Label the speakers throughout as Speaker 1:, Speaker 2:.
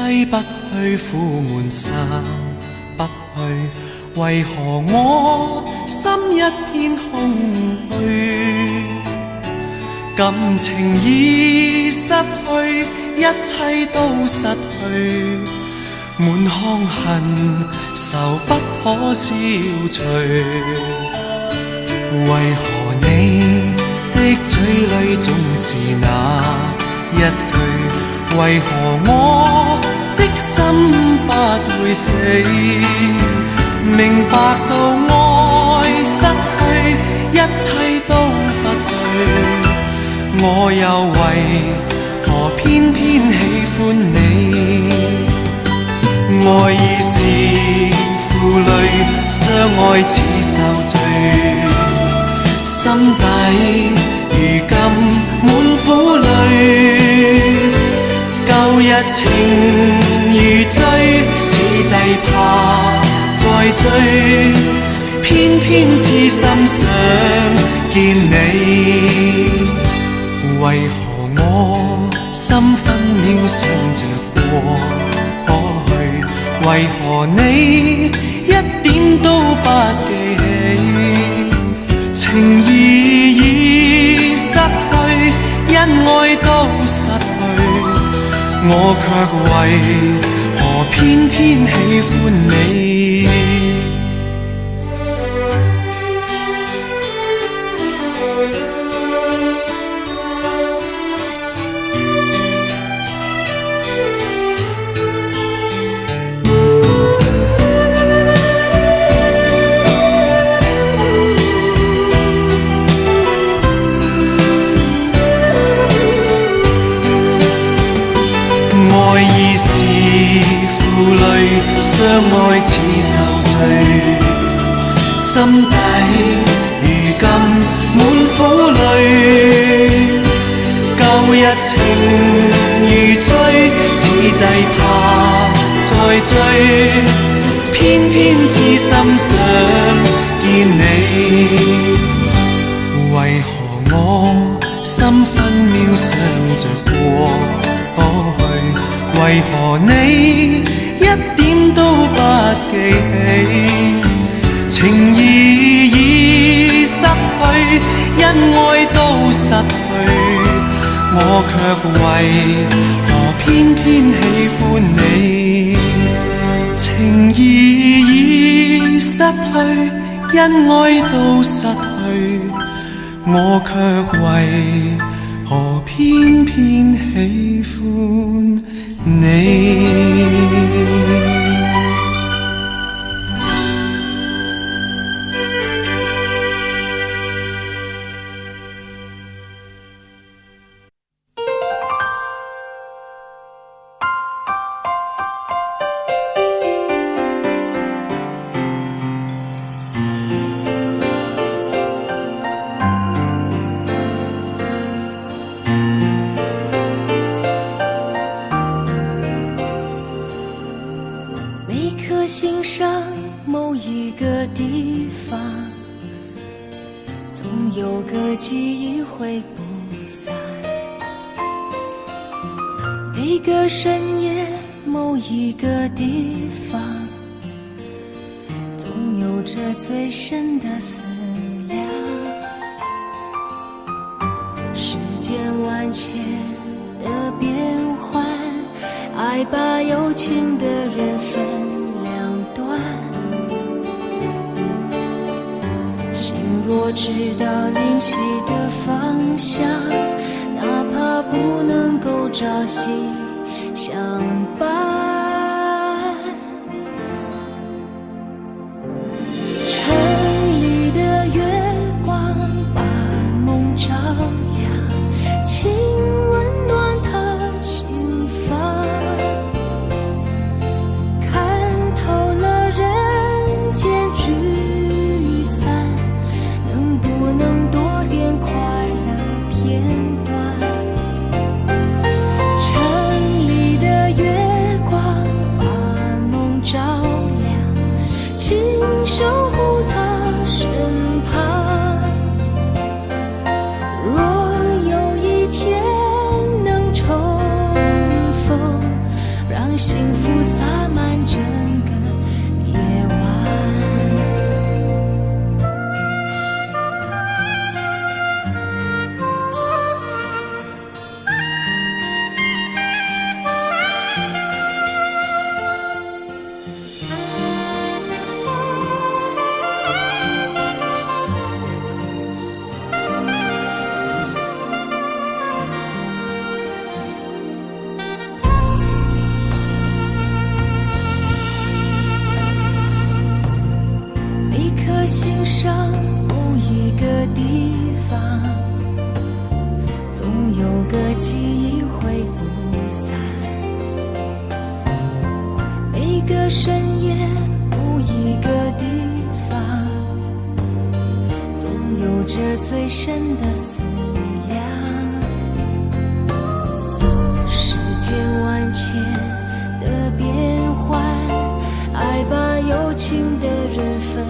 Speaker 1: 揮不去，苦悶散不去，為何我心一片空虛？感情已失去，一切都失去，滿腔恨愁不可消除。為何你的嘴裡總是那一句？為何我的心不會死？明白到愛失去，一切都不對，我又為何偏偏喜歡你？愛已是負累，相愛似受罪，心底如今滿苦淚。舊日情如醉，此際怕再追，偏偏痴心想見你。為何我心分秒想着過去？為何你一點都不記起？情義已失去，因愛都失去，我卻為何偏偏喜歡你？相愛似受罪，心底如今滿苦淚。舊日情如醉，此際怕再追，偏偏痴心想見你。為何我心分秒想着過去？為何你一點都不記起？情義已失去，因愛都失去，我卻為何偏偏喜歡你？情義已失去，因愛都失去，我卻為何偏偏喜歡你？
Speaker 2: 心上某一个地方，总有个记忆挥不散。每个深夜某一个地方，总有着最深的思量。世间万千的变幻，爱把有情的人分心若知道灵犀的方向，哪怕不能够朝夕相伴。城里的月光把梦照亮，请温暖他心房。看透了人间聚散，不能多点快乐片段。城里的月光让幸福洒满整个夜晚。心上某一个地方，总有个记忆挥不散。每个深夜某一个地方，总有着最深的思量。世间万千的变幻，爱把有情的人分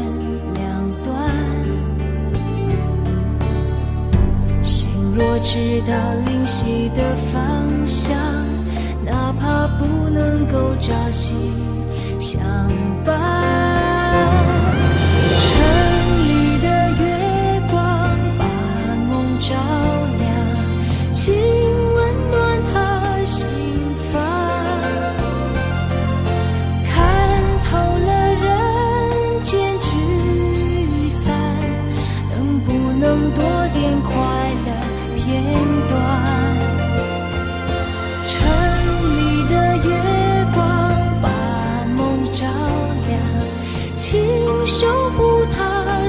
Speaker 2: 若知道灵犀的方向，哪怕不能够朝夕相伴。城里的月光把梦照亮，请温暖他心房。看透了人间聚散，能不能多点快乐片段？城里的月光把梦照亮，请守护他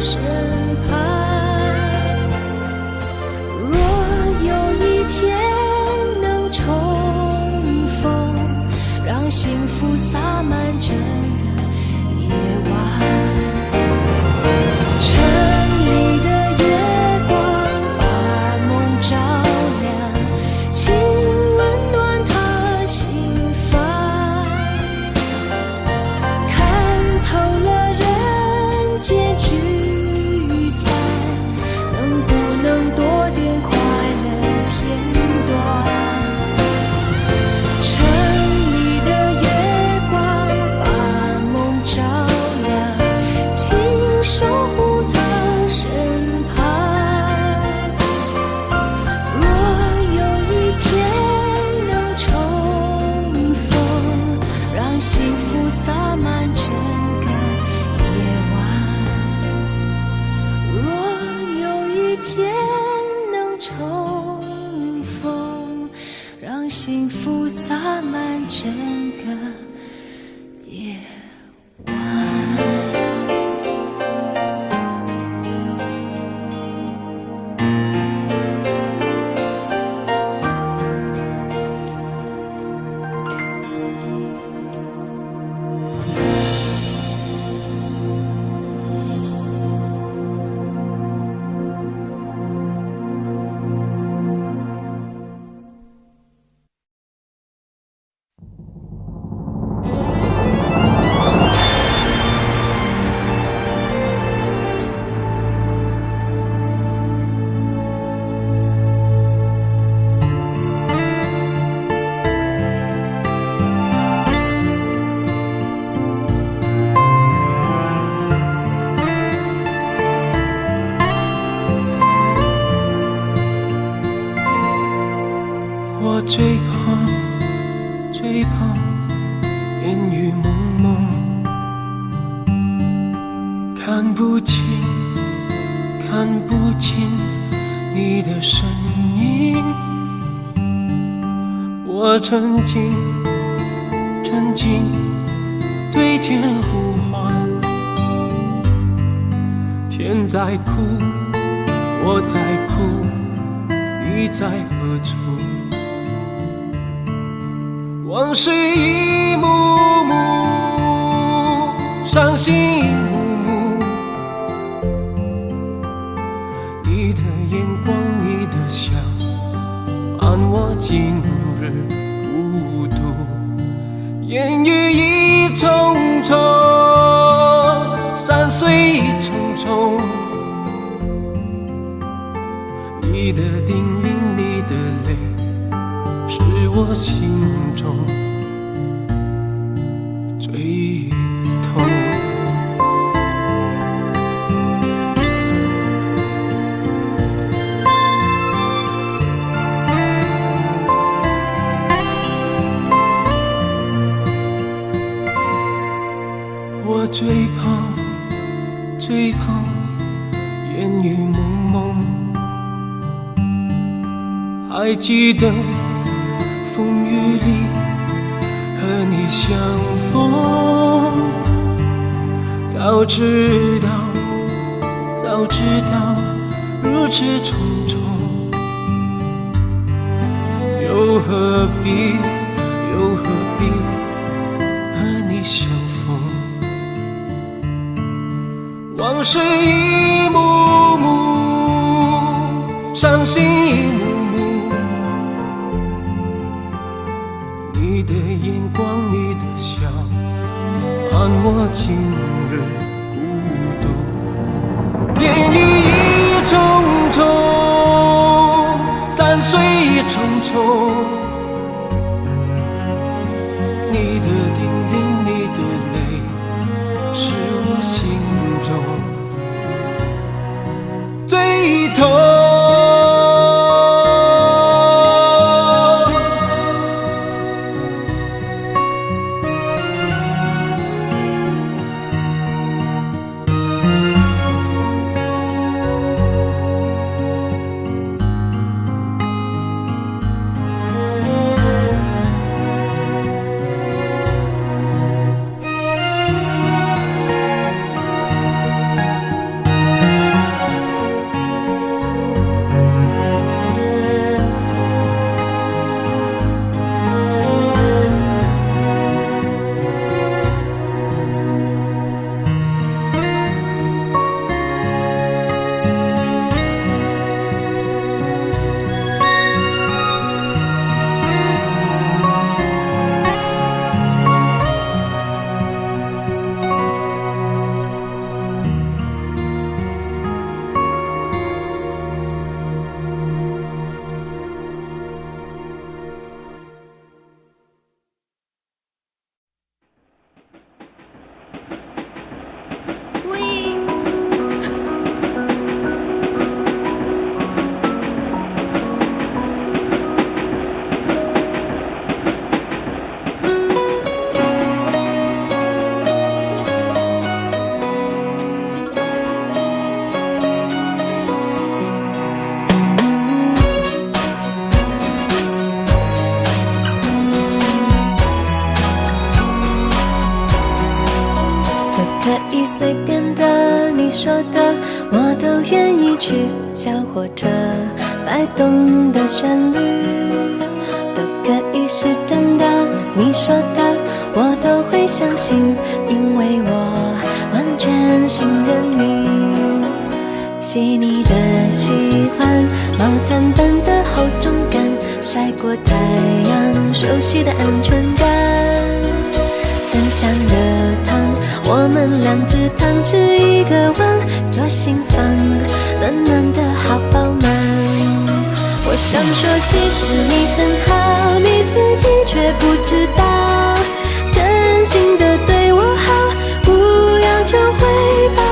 Speaker 2: 身旁。若有一天能重逢，让幸福洒满整个夜晚。幸福洒满整个夜晚。
Speaker 3: 最怕烟雨蒙蒙，看不清你的身影。我沉静对天呼唤，天在哭，我在哭，你在何处？往事一幕幕，伤心一幕幕，你的眼光，你的笑，伴我今日孤独。烟雨一重重，山水一重重，你的叮咛，你的泪，是我心中最怕烟雨蒙蒙，还记得风雨里和你相逢，早知道如此匆匆，又何必和你相逢？往事一幕幕，伤心一幕幕，你的眼光，你的笑，伴我今日孤独。烟雨一重重，山水一重重，你的叮咛，你的泪，是我心中最痛。
Speaker 2: 随便的，你说的，我都愿意去。小火车摆动的旋律，都可以是真的。你说的，我都会相信，因为我完全信任你。细腻的喜欢，毛毯般的厚重感，晒过太阳，熟悉的安全感。分享的汤，我们两只汤匙一个碗，做心房，暖暖的好饱满。我想说，其实你很好，你自己却不知道，真心的对我好，不要求回报。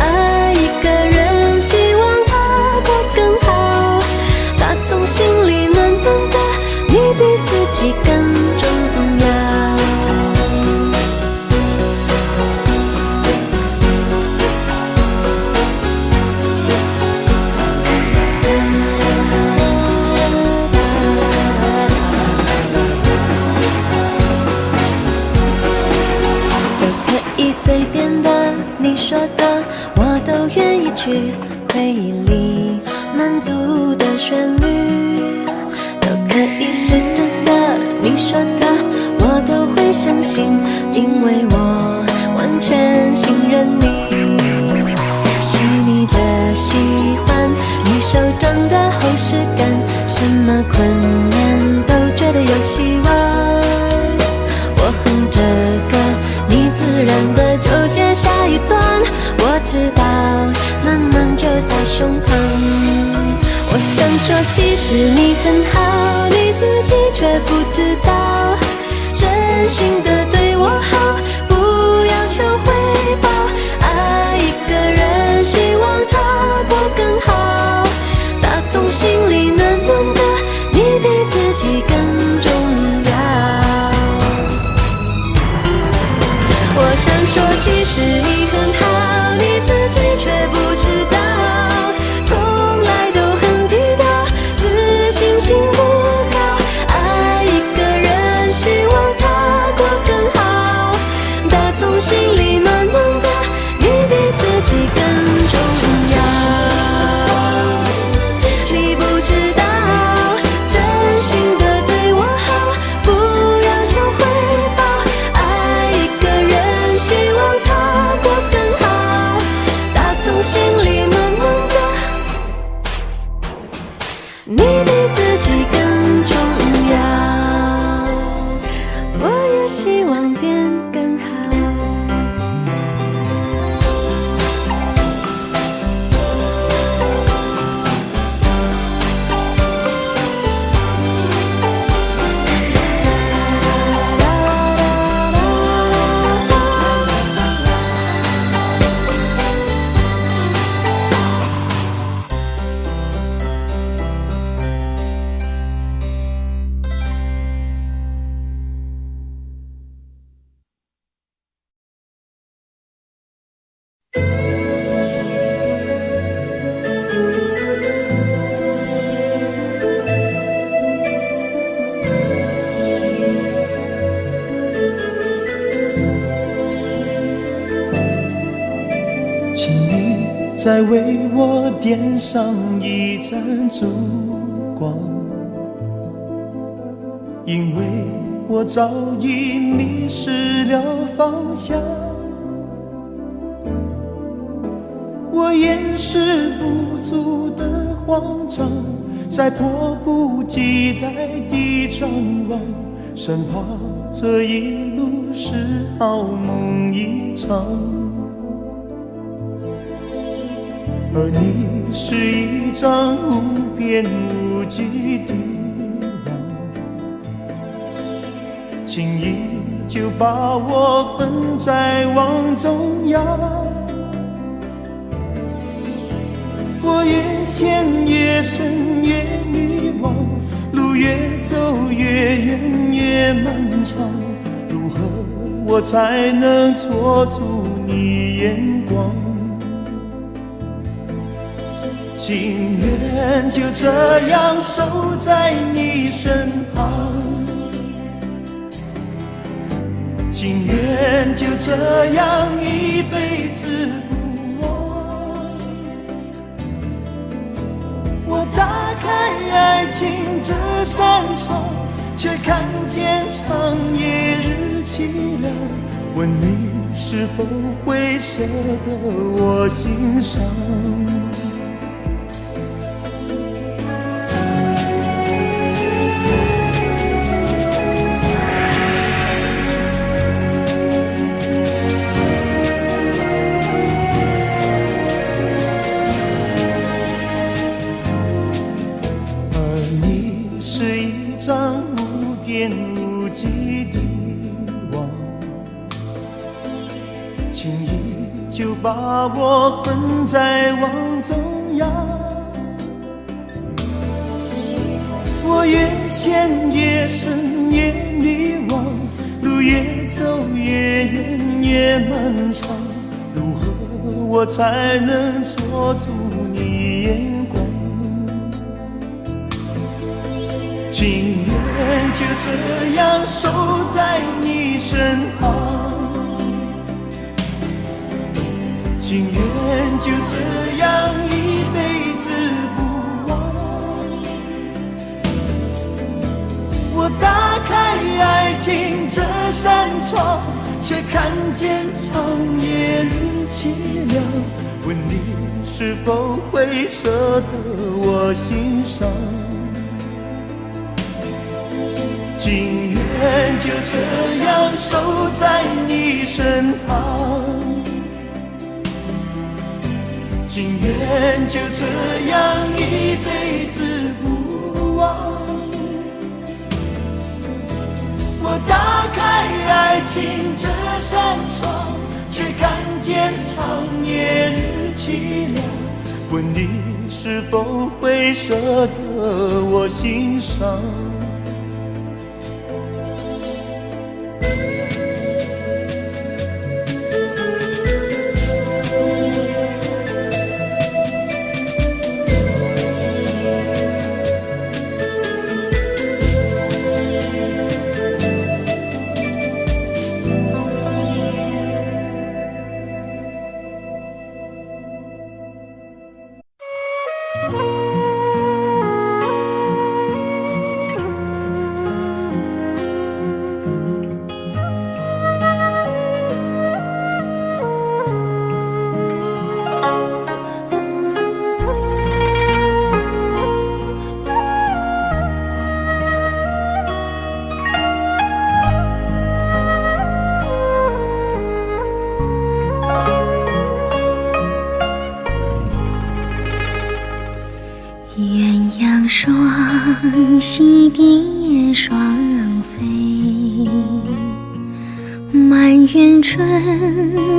Speaker 2: 爱一个人，希望他过更好，打从心里暖暖的，你比自己更重要。随便的，你说的，我都愿意去。回忆里满足的旋律，都可以是真的。你说的，我都会相信，因为我完全信任你。细腻的喜欢，你手掌的厚实感，什么困难都觉得有希望。我哼着歌，你自然的就接下一段，我知道暖暖就在胸膛。我想说，其实你很好，你自己却不知道，真心的对我好，不要求回报。爱一个人，希望他过更好，打从心里暖暖的，你比自己更重要。我想说，其实
Speaker 3: 再为我点上一盏烛光，因为我早已迷失了方向，我掩饰不住的慌张，在迫不及待地张望，生怕这一路是好梦一场。而你是一张无边无际的网，轻易就把我困在网中央。我越陷越深越迷惘，路越走越远越漫长，如何我才能捉住你眼光？情愿就这样守在你身旁，情愿就这样一辈子不忘。我打开爱情这扇窗，却看见长夜日凄凉，问你是否会舍得我心伤？无边无际的网，轻易就把我困在网中央。我越陷越深越迷惘，路越走越远越漫长，如何我才能捉住你眼光？情愿就这样守在你身旁，情愿就这样一辈子不忘。我打开爱情这扇窗，却看见长夜日凄凉，问你是否会舍得我心伤？情愿就这样守在你身旁，情愿就这样一辈子不忘。我打开爱情这扇窗，却看见长夜日凄凉，问你是否会舍得我心伤？
Speaker 4: 双栖蝶双飞，满园春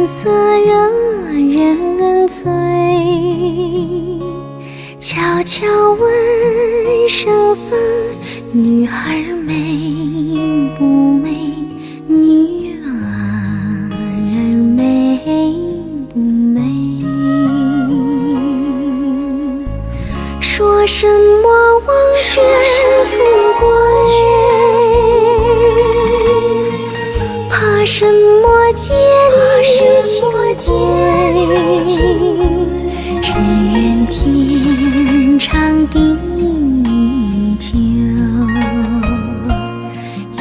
Speaker 4: 色惹人醉。悄悄问圣僧，女孩美不美？女儿美不美？说什么忘却富贵，怕什么结离情归？愿天长地久，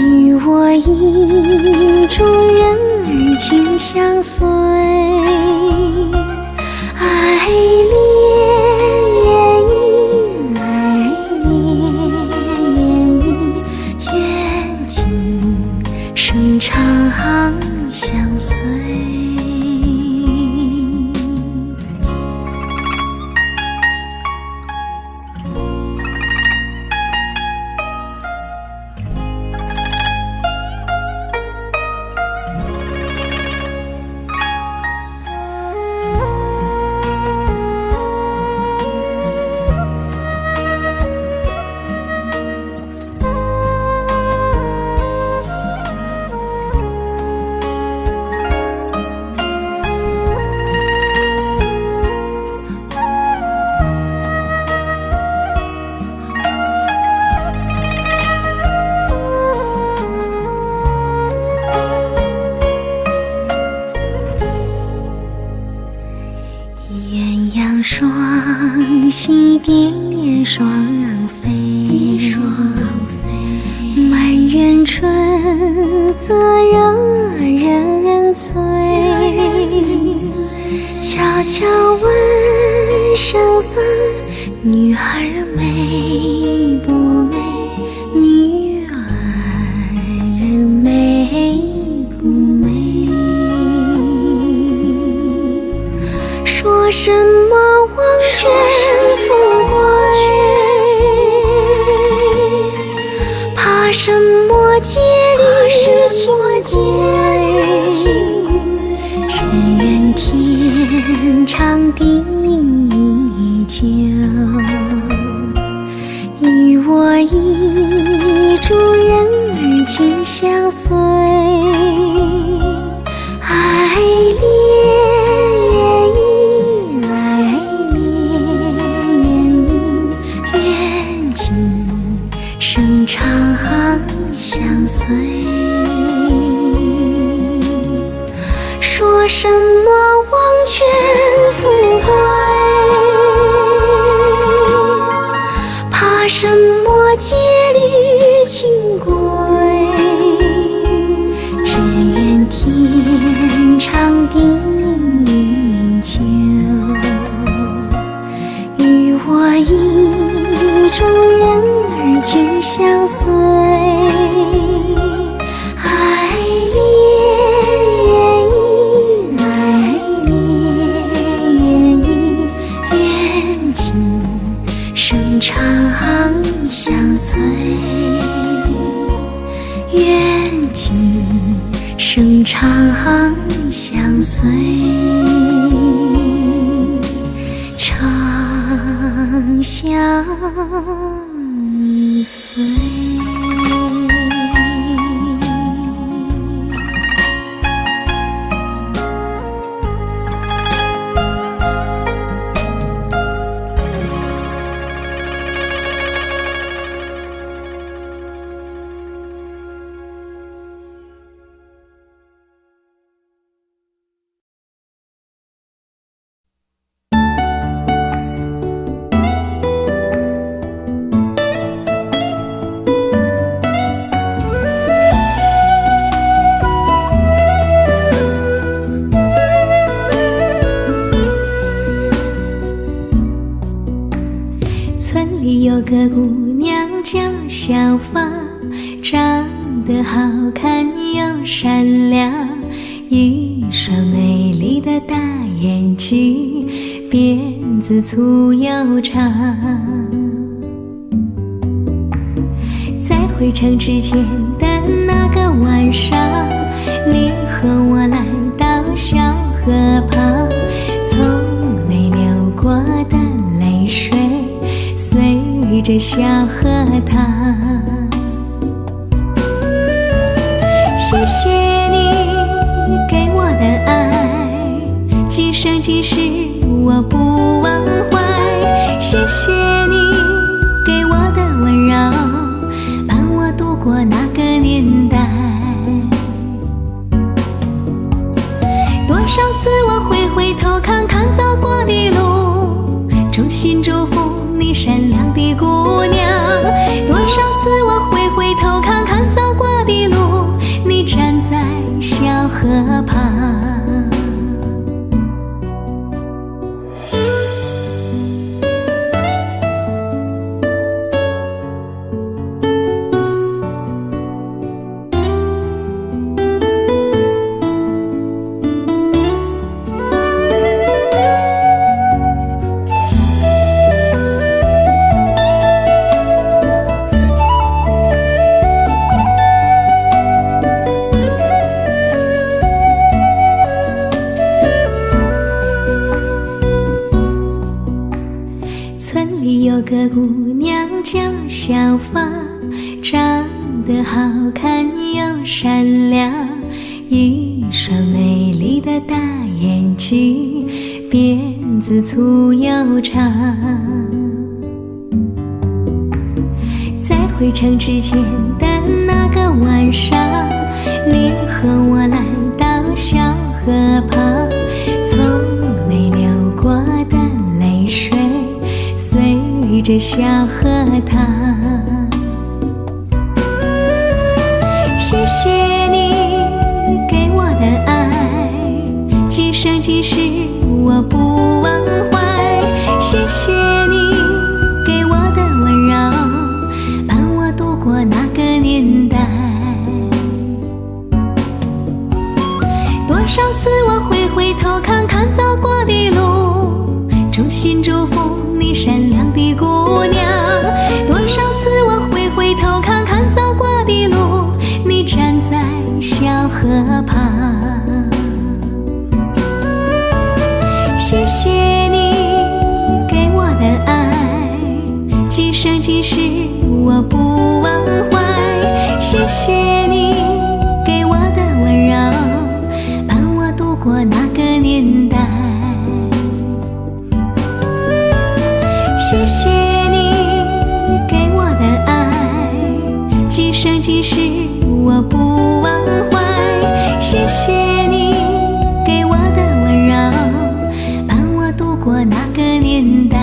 Speaker 4: 与我意中人儿紧相随。爱恋爱恋，愿今生长相随。鸳鸯双栖蝶双飞，满园春色惹人醉。悄悄问声色，女儿美不美？女儿美不美？说什么王权富贵，怕什么戒律清规？只愿天长地久，与我意中人儿紧相随。爱恋生长相随。说什么王权富贵，怕什么戒律清规？只愿天长地久，与我意中人儿紧相随。爱恋愿今生长相随，愿今生长相随，长相随。
Speaker 2: 村里有个姑娘叫小芳，长得好看又善良，一双美丽的大眼睛，辫子粗又长。在回城之前的那个晚上，你和我来到小河旁，从没流过的泪水随着小河淌。谢谢你给我的爱，今生今世我不忘怀。谢谢你给我的温柔，伴我度过那个年代。多少次我回头看看走过的路，
Speaker 4: 心祝福你善良的姑娘。多少次我回头看看走过的路，你站在小河旁。
Speaker 2: 村里有个姑娘叫小芳，长得好看又善良，一双美丽的大眼睛，辫子粗又长。在回城之前的那个晚上，你和我来到小河旁，从没流过的泪水随着小河淌。谢谢你给我的爱，今生今世我不忘怀。谢谢你给我的温柔，伴我度过那个年代。多少次我回头看看走过的路，衷心祝福你善良的姑娘。多少次我回头看看走过的路，你站在小河旁。谢谢你给我的爱，今生今世我不忘怀。谢谢你给我的温柔，伴我度过那个年代。谢谢你给我的爱，今生今世我不忘怀。谢谢你给我的温柔，伴我度过那个年代。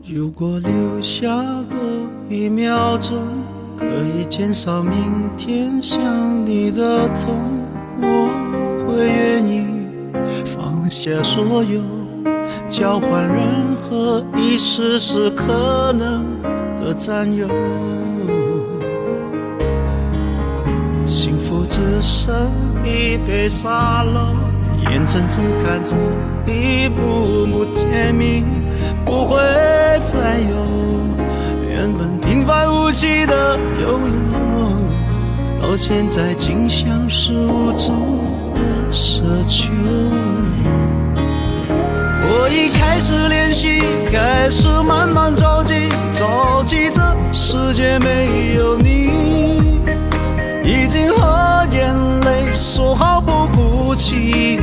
Speaker 5: 如果留下多一秒钟，可以减少明天想你的痛，我会愿意放下所有，交换任何一丝丝可能的占有。幸福只剩一杯沙漏，眼睁睁看着一幕幕甜蜜不会再有，原本平凡无奇的拥有，到现在竟像是无助的奢求。我已开始练习，开始慢慢着急，着急这世界没有你，已经和眼泪说好不哭泣。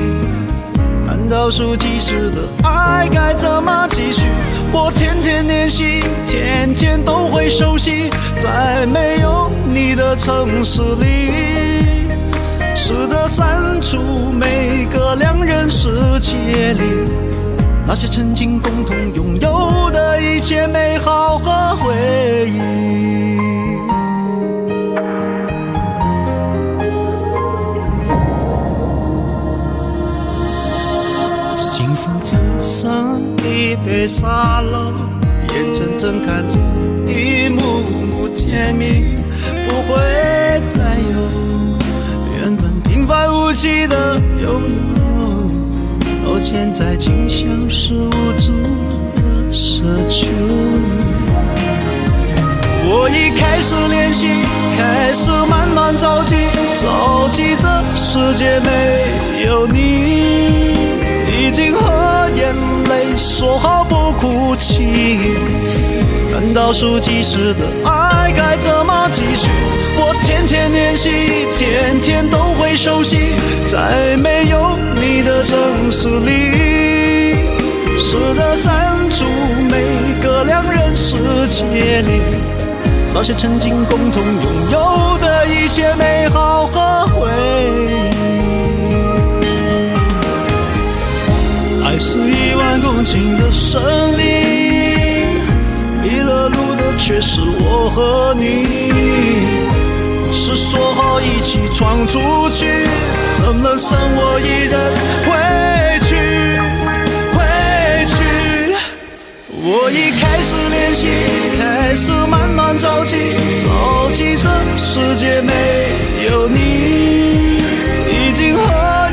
Speaker 5: 看倒数计时的爱该怎么继续？我天天练习，天天都会熟悉，在没有你的城市里，试着删除每个两人世界里那些曾经共同拥有的一切美好和回忆。幸福只剩一杯沙漏，眼睁睁看着一幕幕甜蜜不会再有，原本平凡无奇的拥有，到现在竟像是无助的奢求。我已开始练习，开始慢慢着急，着急这世界没有你，已经和眼泪说好不哭泣。难道数计时的爱该怎么继续？我天天练习，天天都会熟悉，在没有你的城市里，试着删除每个两人世界里那些曾经共同拥有的一切美好和回忆。爱是10000公顷的森林，迷了路的却是我和你。是说好一起闯出去，怎能剩我一人回去？我已开始练习，开始慢慢着急，着急这世界没有你，已经和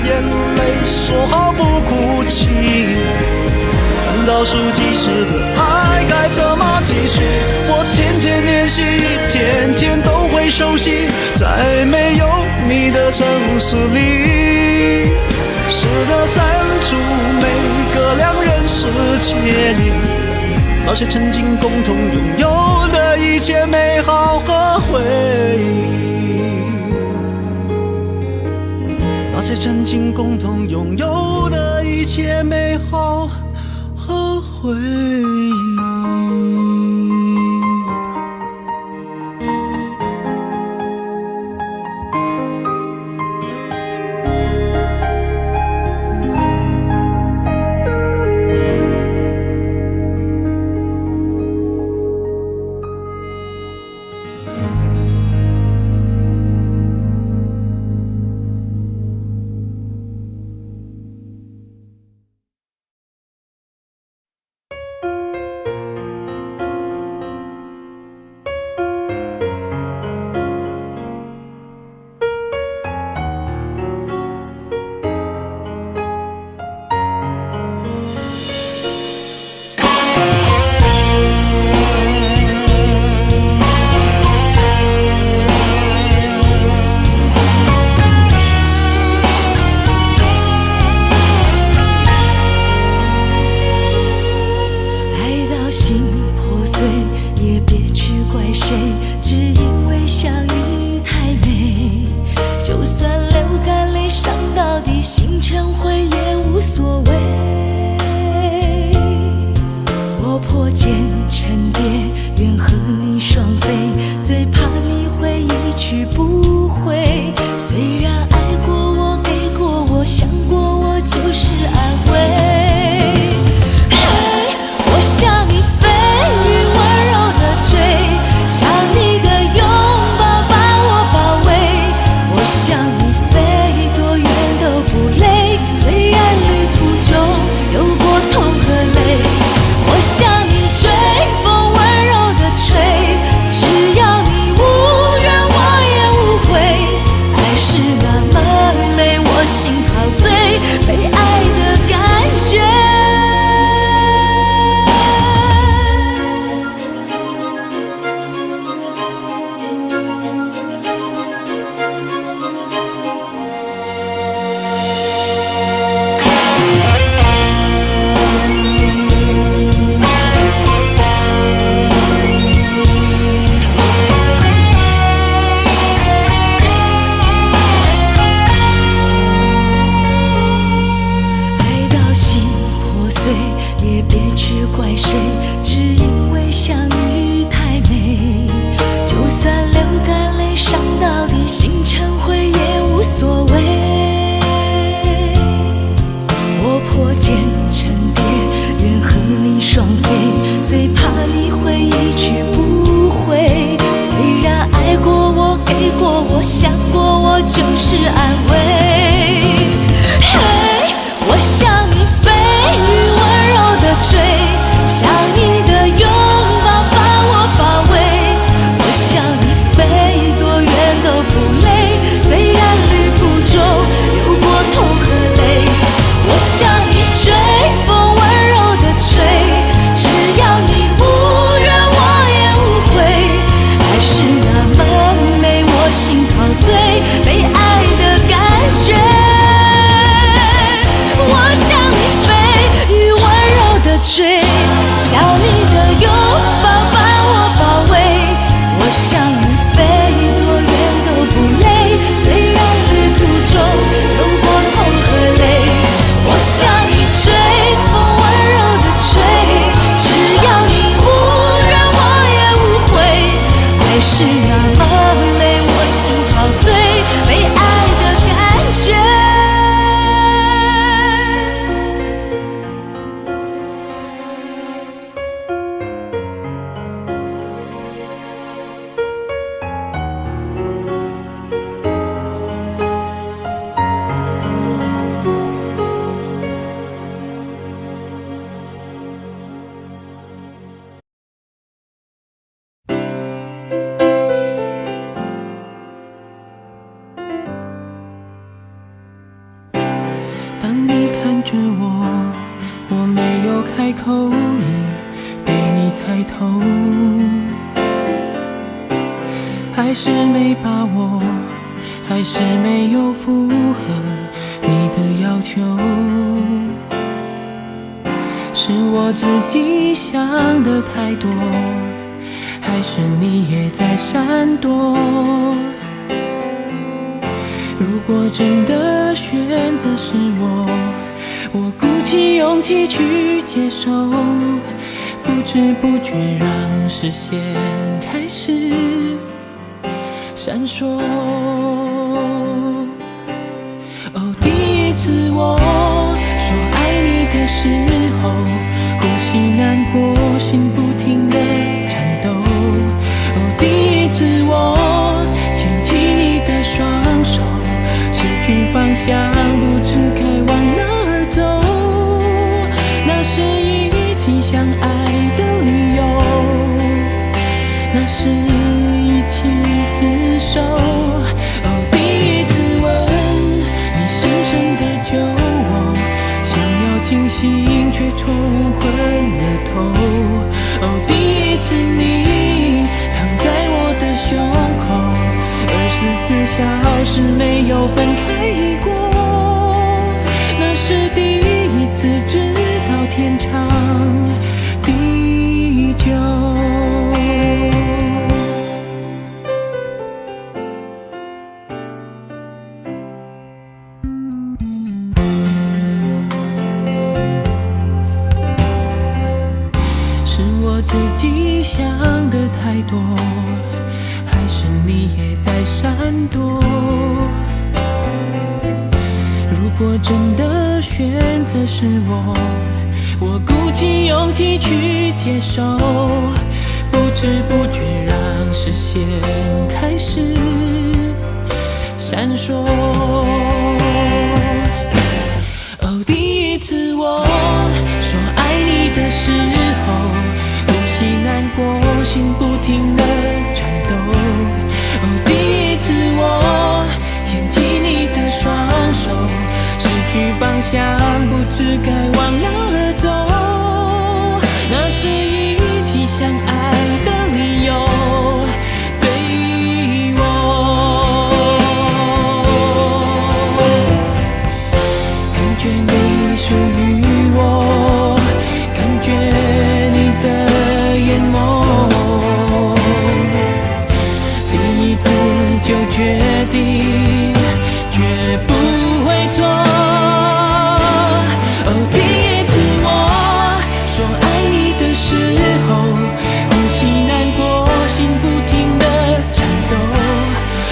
Speaker 5: 眼泪说好不哭泣。难道数计时的爱该怎么继续？我天天练习，天天都会熟悉，在没有你的城市里，试着删除每个两人世界里那些曾经共同拥有的一切美好和回忆，那些曾经共同拥有的一切美好和回忆。
Speaker 3: 着我，我没有开口，已被你猜透。还是没把握，还是没有符合你的要求，是我自己想的太多，还是你也在闪躲？如果真的选择是我鼓起勇气去接受，不知不觉让视线开始闪烁。哦，第一次我说爱你的时候，呼吸难过，心不停地颤抖。哦，第一次我牵起你的双手，失去方向，不知该往哪儿走。那是一起相爱的理由，那是一起厮守。哦，第一次吻你深深的酒窝，想要清醒却冲昏了头。哦，第一次你躺在我的胸口，24小时没有分开过。那是第一次知道天长地久。是我自己想的太多，还是你也在闪躲？如果真的选择是我鼓起勇气去接受，不知不觉让视线开始闪烁。哦，第一次我说爱你的时候，呼吸难过，心不停地颤抖。哦，第一次我牵起你的双手，失去方向，不知该往哪儿走。那是一起相爱的理由，对我感觉你属于我，感觉你的眼眸，第一次就决定绝不会错。哦，第一次我说爱你的时候，呼吸难过，心不停地颤抖。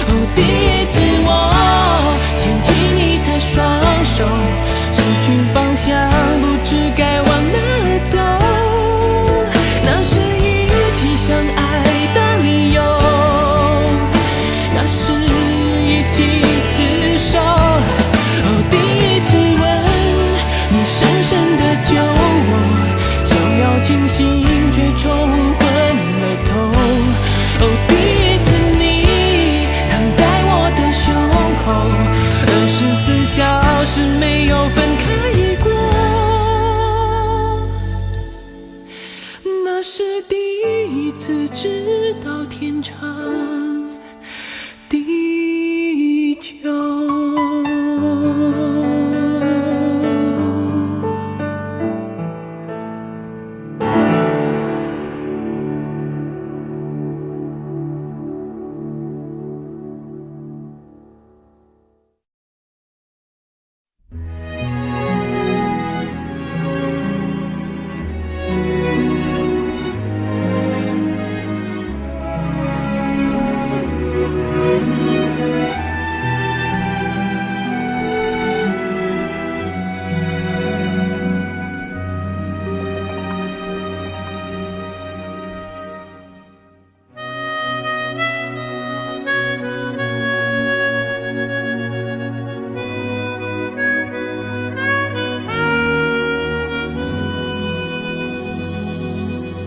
Speaker 3: 哦，第一次我牵起你的双手，失去方向，不知该往哪儿走。那是一起相爱的理由，那是一起厮守。哦，第一次吻你深深的酒窝，想要清醒却冲昏了头。哦，第一次你躺在我的胸口，24小时没有分开过。那是第一次知道天长地久。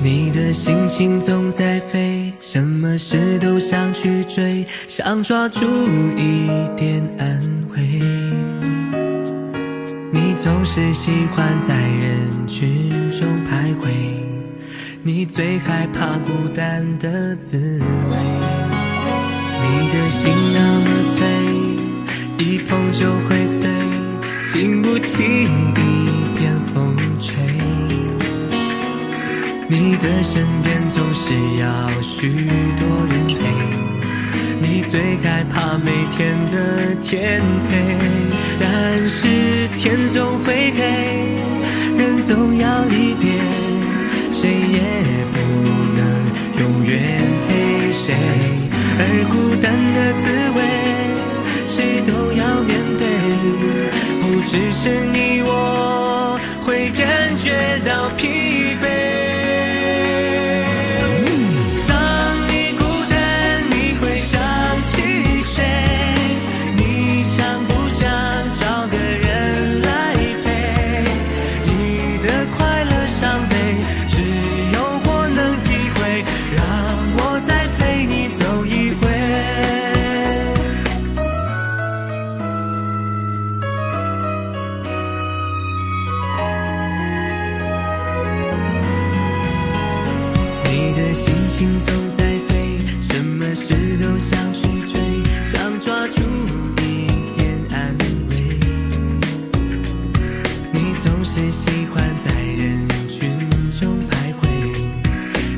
Speaker 1: 你的心情总在飞，什么事都想去追，想抓住一点安慰。你你总是喜欢在人群中徘徊，你最害怕孤单的滋味。你的心那么脆，一碰就会碎，经不起一片风吹。你的身边总是要许多人陪，你最害怕每天的天黑。但是天总会黑，人总要离别，谁也不能永远陪谁。而孤单的滋味，谁都要面对，不只是你我会感觉到疲惫。心总在飞，什么事都想去追，想抓住一点安慰。你总是喜欢在人群中徘徊，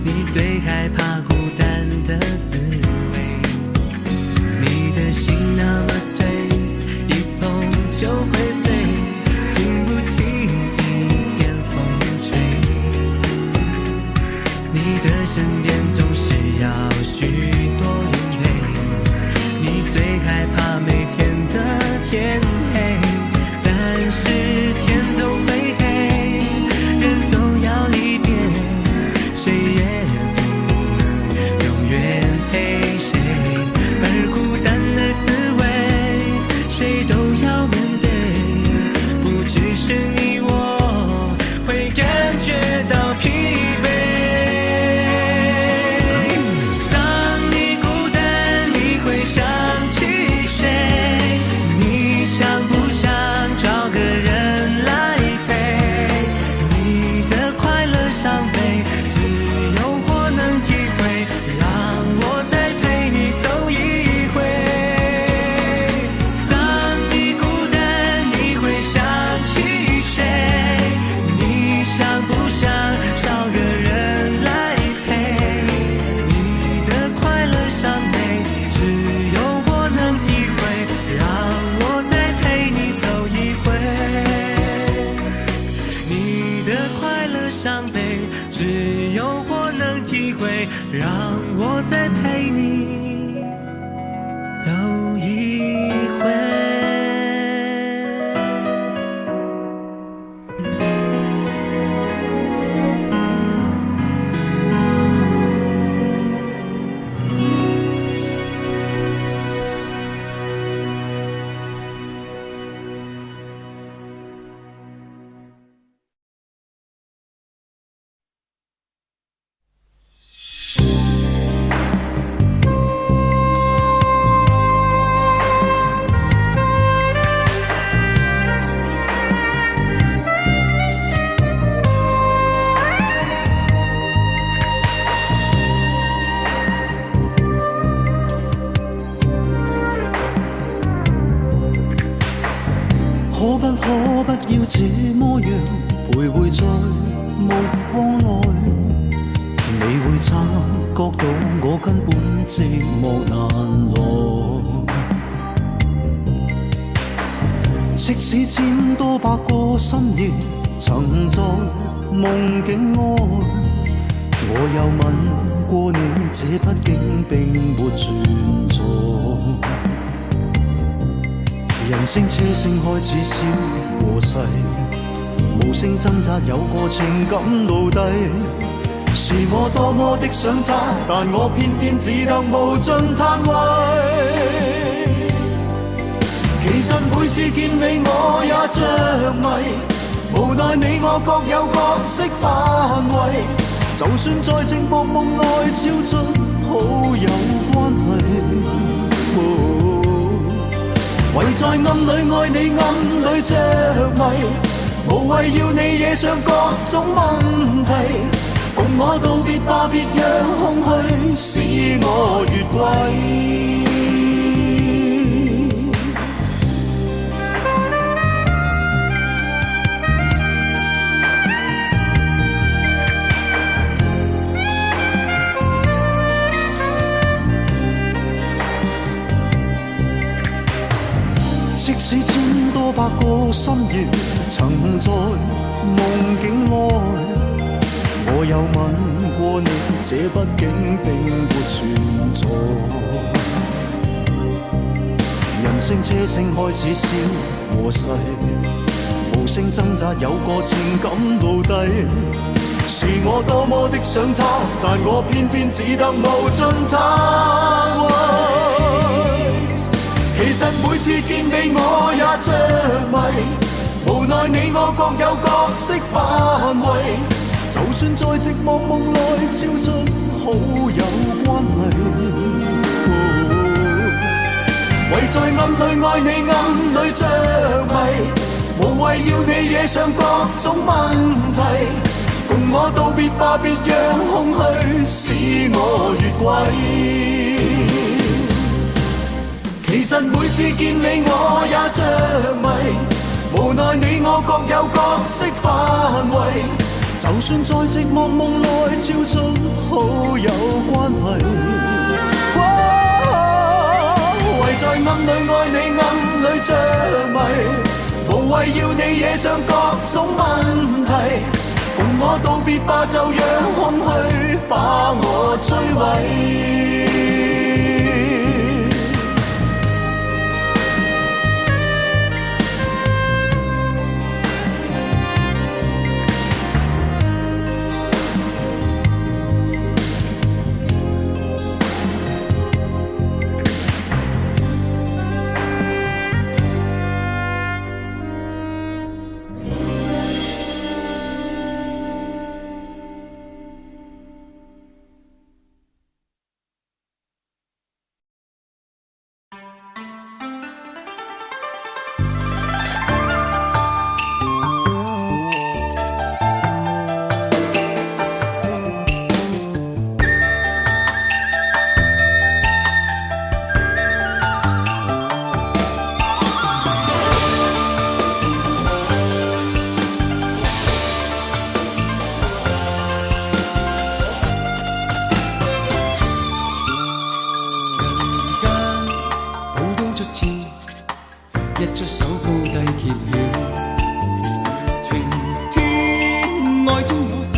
Speaker 1: 你最害怕孤单的滋味。你的心那么脆，一碰就会碎，经不起一点风吹。你的身边总是要许多人陪，你最害怕每天的天黑。但是天总会黑，人总要离别，谁也不能永远陪谁。而孤单的滋味，谁都要面对，不只是你我会感觉到疲惫。让我再陪你走一回。
Speaker 5: 可不要这麼樣徘徊在目光內，你會察覺到我根本寂寞難耐。即使千多百個深夜曾在夢境愛，我有吻過你，這畢竟並沒存在。人聲車聲開始消和逝，無聲掙扎有個情感奴隸。是我多麼的想他，但我偏偏只得無盡嘆謂。其實每次見你我也着迷，無奈你我各有角色範圍。就算在靜默夢內超出好友關係。唯在暗里愛你，暗里着迷，無謂要你惹上各種問題。共我道別吧，別讓空虛使我越軌。即使千多百個深夜，曾在夢境內，我有吻過你，這畢竟並沒存在。人聲車聲開始消和逝，無聲掙扎有個情感奴隸，是我多麼的想他，但我偏偏只得無盡他愛。其實每次見你我也着迷，無奈你我各有角色範圍，就算在寂寞夢內超出好友關係，唯在暗裏愛你，暗裏着迷，無謂要你惹上各種問題，共我道別吧，別讓空虛使我越軌。其實每次見你我也着迷，無奈你我各有角色範圍，就算在寂寞夢內超出好友關係，唯在暗裏愛你，暗裏着迷，無謂要你惹上各種問題，共我道別吧，就讓空虛把我摧毀。
Speaker 3: 一出手高低揭曉，情天愛中有恨，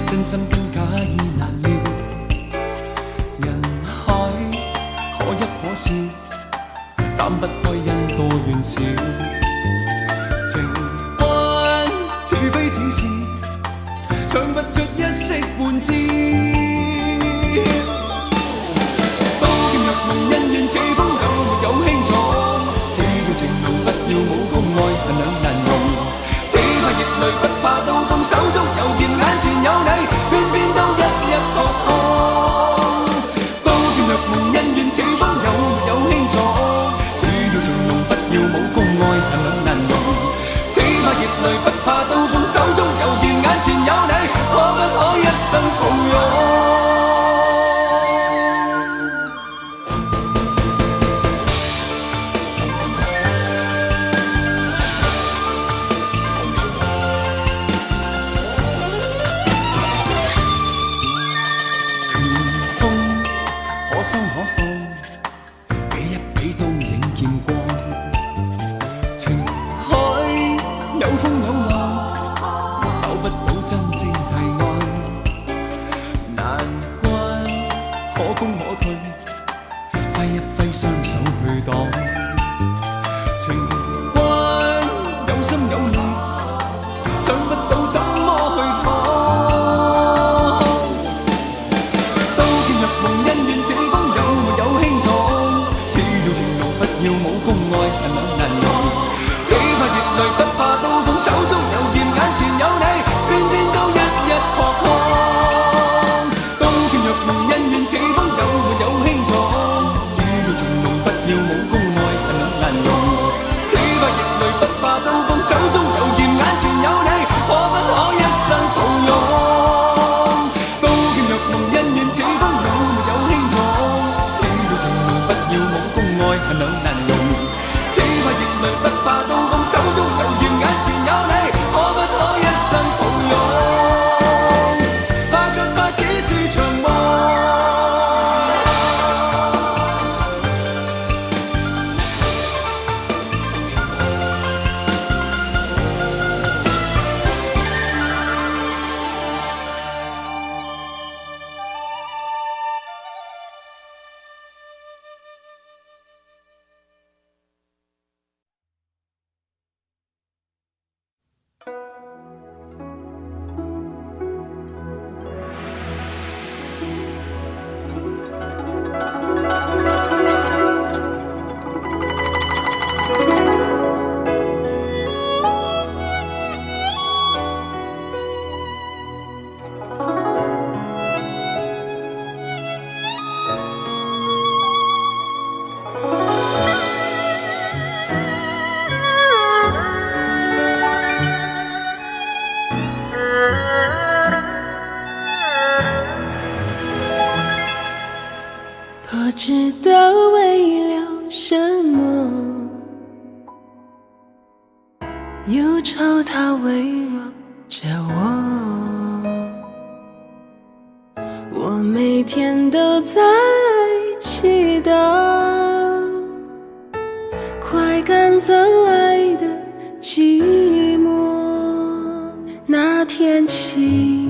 Speaker 3: 真心跟假意難料。人海可一可笑，斬不開因多怨少。情關似非似是，想不出一息半朝。刀劍入夢，恩怨似風有沒有輕重？情路不要武功，愛恨兩難容。只怕熱淚不怕刀鋒，手中有劍，眼前有你，偏偏都一一撲空。刀劍若夢，恩怨似風有沒有輕重？只要情濃不要武功，愛恨兩難容。只怕熱淚不怕刀鋒，手中有劍，眼前有你，可不可一生抱擁？可收可放，比一比都影見光。情海有風有浪，找不到真正題案。難關可攻可退，揮一揮雙手去擋。情關有心有力，想不到怎麼去闖。要武功愛恨兩難容，只怕熱淚不怕刀鋒，手中有
Speaker 2: 它围绕着我每天都在祈祷，快赶走来的寂寞。那天起，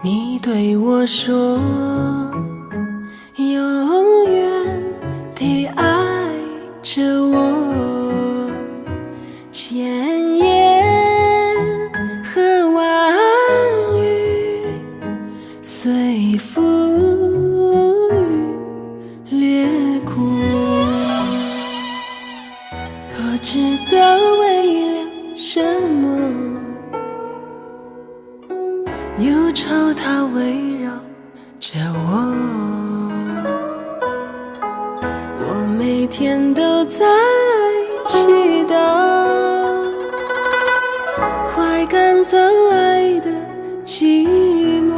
Speaker 2: 你对我说，永远地爱着我，千言和万语随风雨掠过，不知道为了什么，忧愁它围绕着我，我每天都在祈祷，快赶走来的寂寞。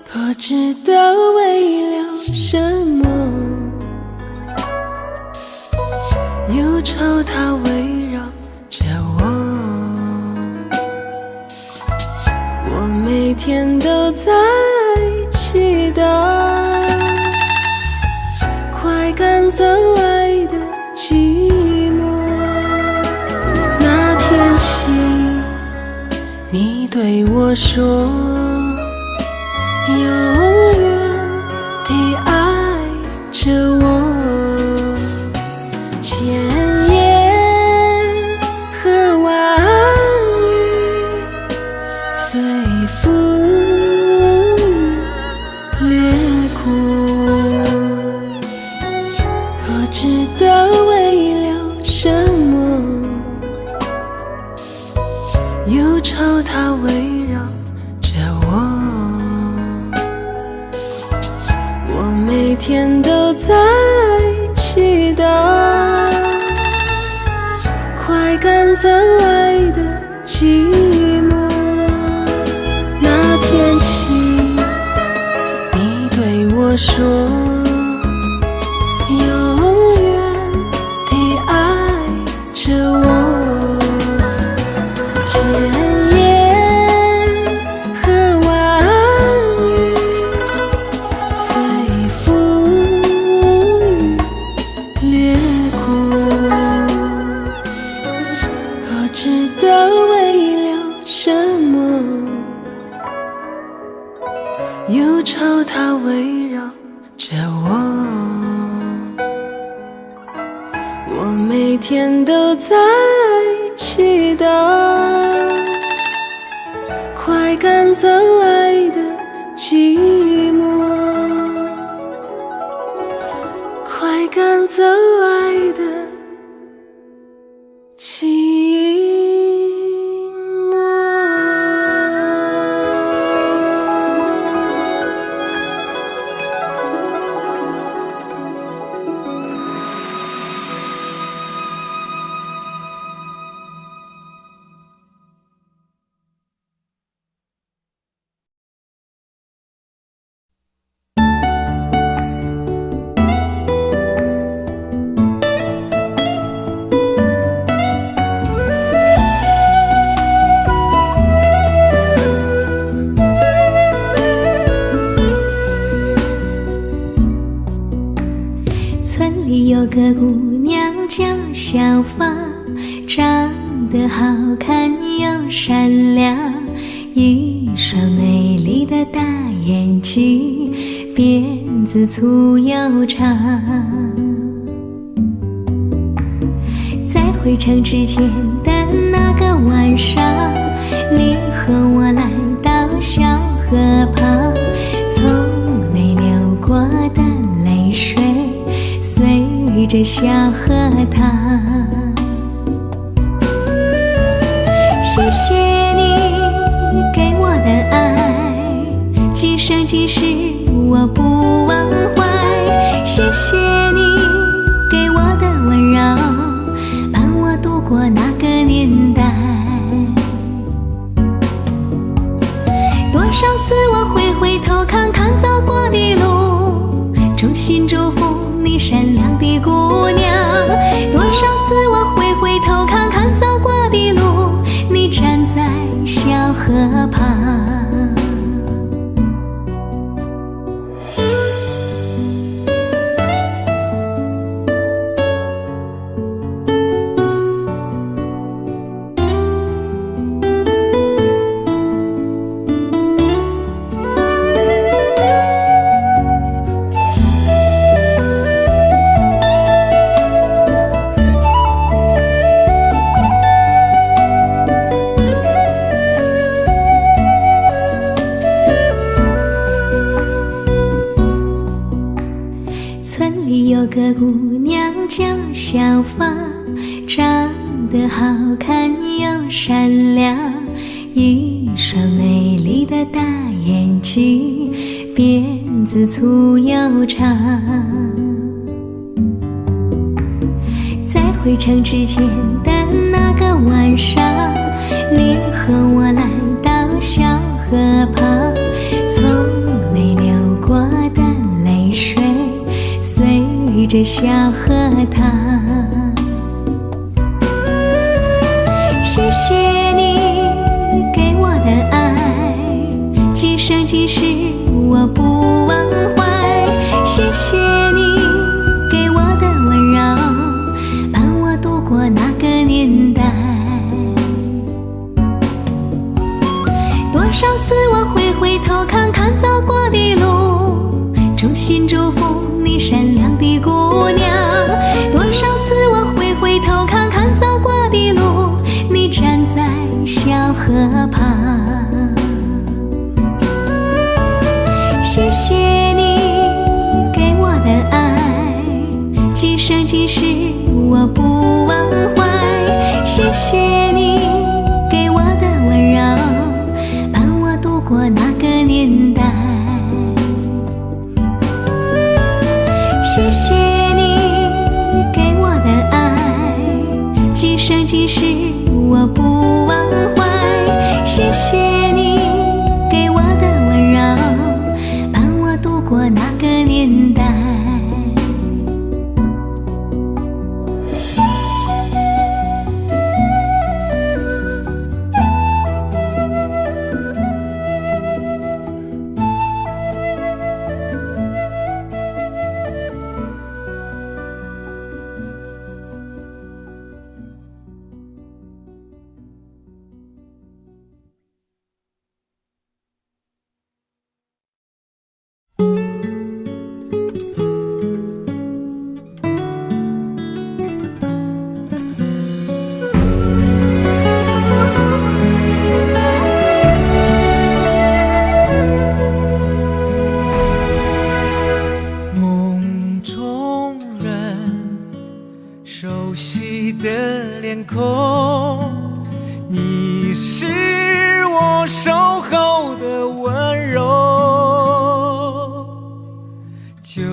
Speaker 2: 不知道为了什么，忧愁它围绕着我每天都在祈祷，快赶走来的寂寞。那天起，你对我说，永远地爱着我，千言和万语随风雨掠过，不知道为了什么，忧愁它围绕着我每天都在祈祷，快赶走来的寂寞。那天起，你对我说，永远地爱着我，千言和万语随风雨掠过，不知道为了什么，忧愁它围绕着我每天都在祈祷，快赶走来的寂寞，快赶走来的寂寞。
Speaker 4: 村里有个姑娘叫小芳，长得好看又善良，一双美丽的大眼睛，辫子粗又长。在回城之前的那个晚上，你和我来到小河旁，从没流过的泪水随着小河淌。谢谢你给我的爱，今生今世我不忘怀。谢谢你给我的温柔，伴我度过那个年代。多少次我会回头看看走过的路，衷心祝福你善良的姑娘。多少次我会回头看看走过的路，你站在小河旁。村里有个姑娘叫小芳，长得好看又善良，一双美丽的大眼睛，辫子粗又长。在回城之前的那个晚上，你和我来到小河旁，从没流过的泪水随着小河淌。谢谢你给我的爱，今生今世我不忘怀。谢谢你给我的温柔，伴我度过那个年代。多少次我会回头看看走过的路，衷心祝福你善良的姑娘。多少次我会回头看看走过的路，你站在小河旁。谢谢你给我的爱，今生今世我不忘怀。谢谢你给我的温柔，伴我度过那个年代。谢谢你给我的爱，今生今世我不忘怀。谢谢你给我的温柔，伴我度过那个年代。
Speaker 3: 你是我守候的温柔，就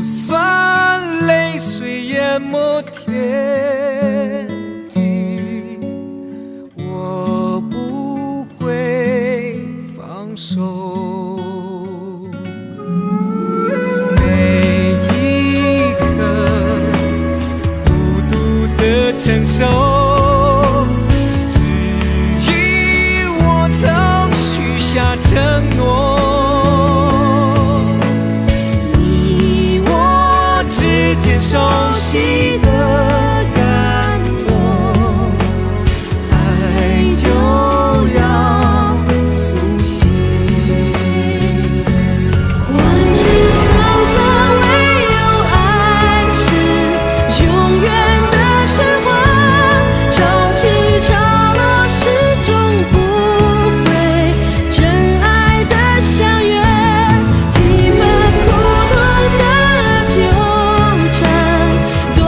Speaker 3: 算泪水淹没天地，我不会放手。每一刻孤独的承受，承诺，你我之间熟悉的感动，爱就要苏醒。
Speaker 6: 万事沧桑，唯有爱是永远的神话。潮起潮落，始终不相约，几番苦痛的纠缠，多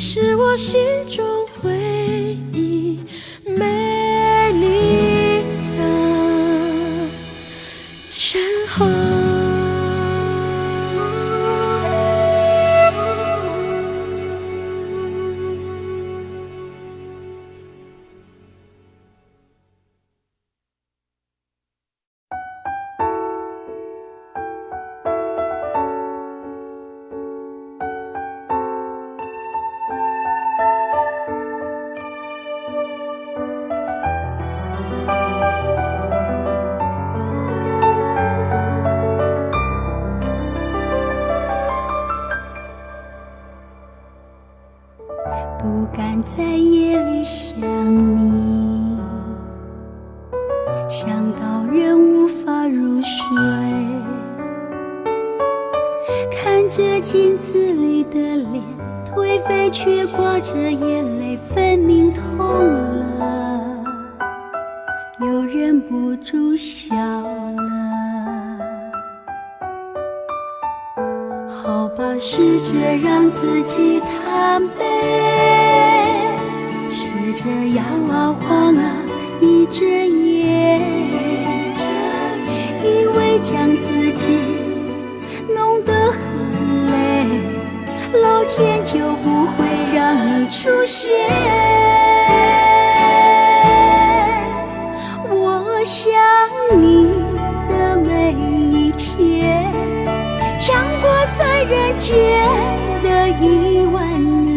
Speaker 6: 是我心中唯一美丽的山河。
Speaker 4: 不敢在夜里想你，想到人无法入睡，看着镜子里的脸，颓废却挂着眼泪，分明痛了，又忍不住笑了。好吧，试着让自己坦白，试着摇啊晃啊一整夜，以为将自己弄得很累，老天就不会让你出现。我想你的每一天，强过在人间的10000年。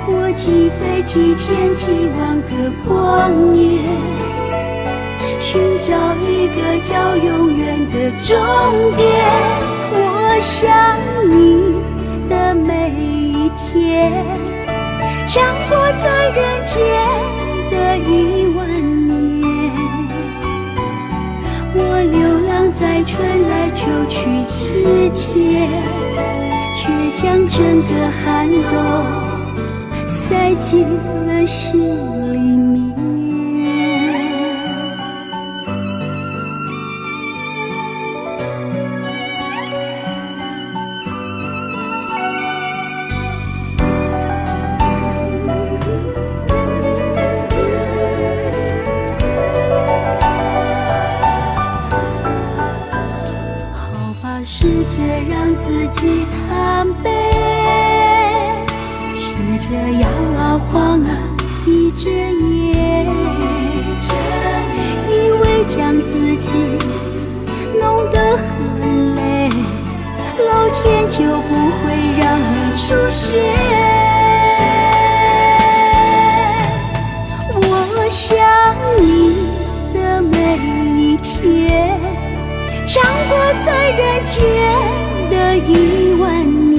Speaker 4: 我几飞几千几万个光年，寻找一个叫永远的终点。我想你的每一天，强过在人间的10000年。我流浪在春来秋去之间，却将整个寒冬塞进了心里面。试着让自己坦白，试着摇啊晃啊一整夜，以为将自己弄得很累，老天就不会让你出现。我想你的每一天，强过在人间的10000年。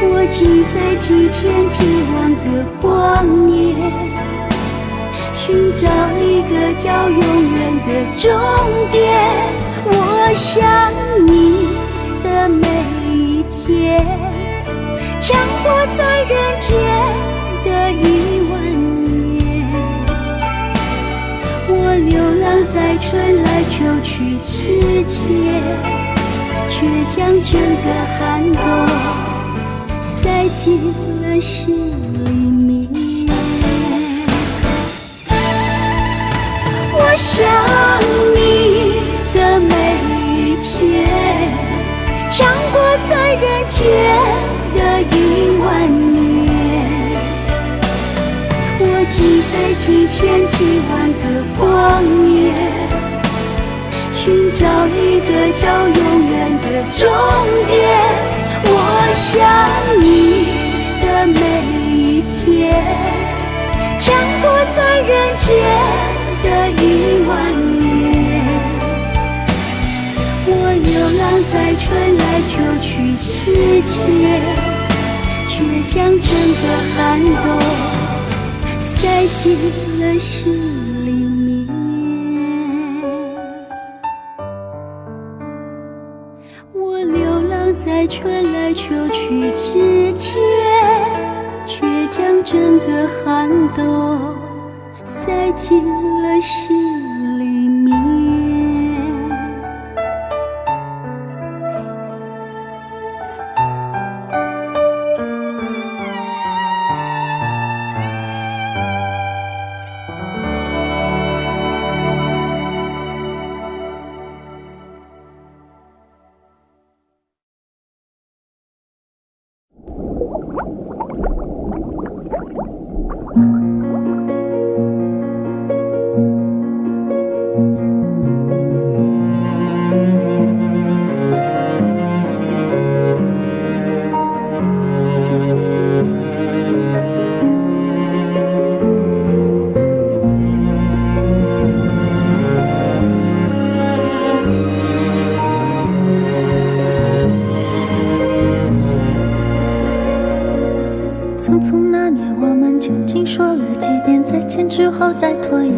Speaker 4: 我几飞几千几万个光年，寻找一个叫永远的终点。我想你的每一天，强过在人间的10000年。我流浪在春来秋去之间，却将整个寒冬塞进了心里面。我想你的每一天，强过在人间的10000年。我几飞几千几万个光年，寻找一个叫永远的终点。我想你的每一天，强过在人间的10000年。我流浪在春来秋去之间，却将整个寒冬塞进了心里面。我流浪在春来秋去之间，却将整个寒冬塞进了心里面。
Speaker 2: 匆那年，我们究竟说了几遍再见之后再拖延？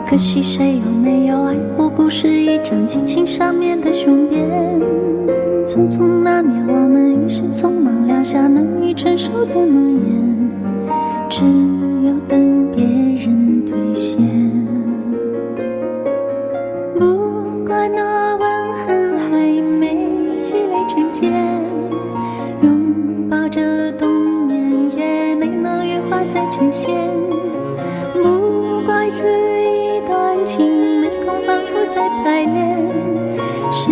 Speaker 2: 可惜谁有没有爱过，不是一张激情上面的雄辩。匆匆那年，我们一时匆忙撂下难以承受的诺言，只有等别人兑现。不怪那吻痕还没积累成茧，拥抱着冬眠也没能羽化再成仙。不怪这一段情没空反复再排练，是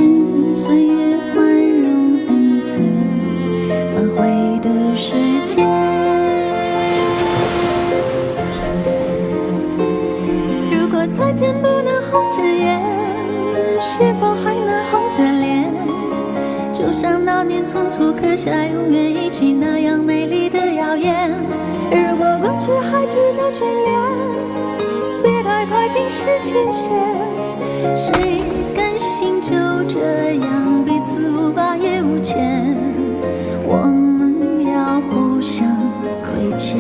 Speaker 2: 岁月宽容恩赐反悔的时间。如果再见不能红着眼，是否还能红着脸？就像那年匆促刻下永远一起那样美丽的谣言。如果过去还值得眷恋，别太快冰释前嫌。谁甘心就这样彼此无挂也无牵？我们要互相亏欠，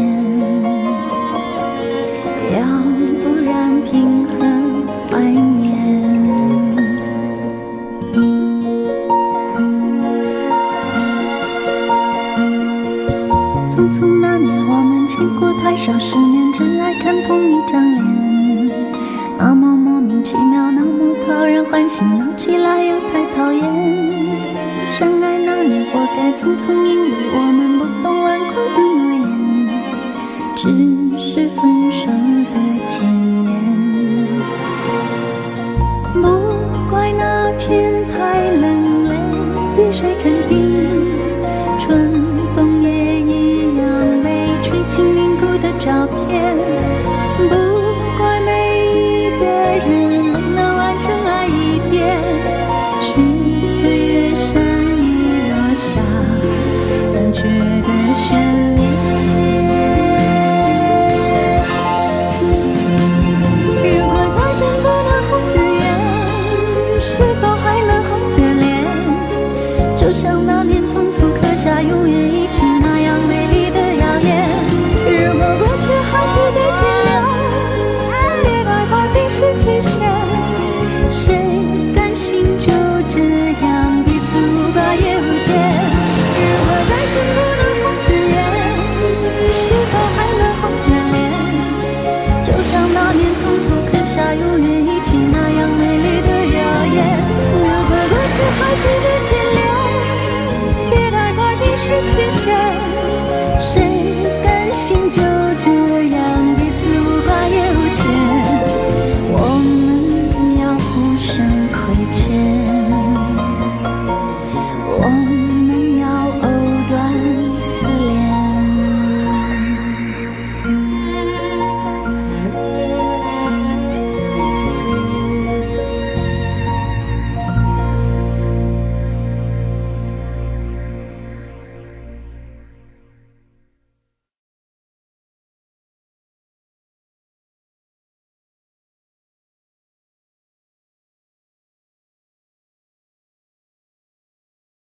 Speaker 2: 要不然凭何怀念？匆匆那年，我们见过太少世面，真爱看同一张脸，那么莫名其妙，那么讨人欢喜，闹起来又太讨厌。相爱那年活该匆匆，因为我们不懂顽固的诺言，只是分手的前言。不怪那天太冷，泪滴水成冰，春风也一样被吹进凝固的照片。不怪每一个人不能完整爱一遍，是岁月善意落下残缺的眷恋。如果再见不能红着眼，是否还能红着脸？就像那年匆促刻下永远一起那样美丽的谣言。如果过去还值得眷恋，别太快冰释前嫌。谁甘心就这样彼此无挂也无牵？如果再见不能红着眼，是否还能红着脸？就像那年匆促刻下永远一起那样美丽的谣言。如果过去还值得眷恋，别太快冰释前嫌。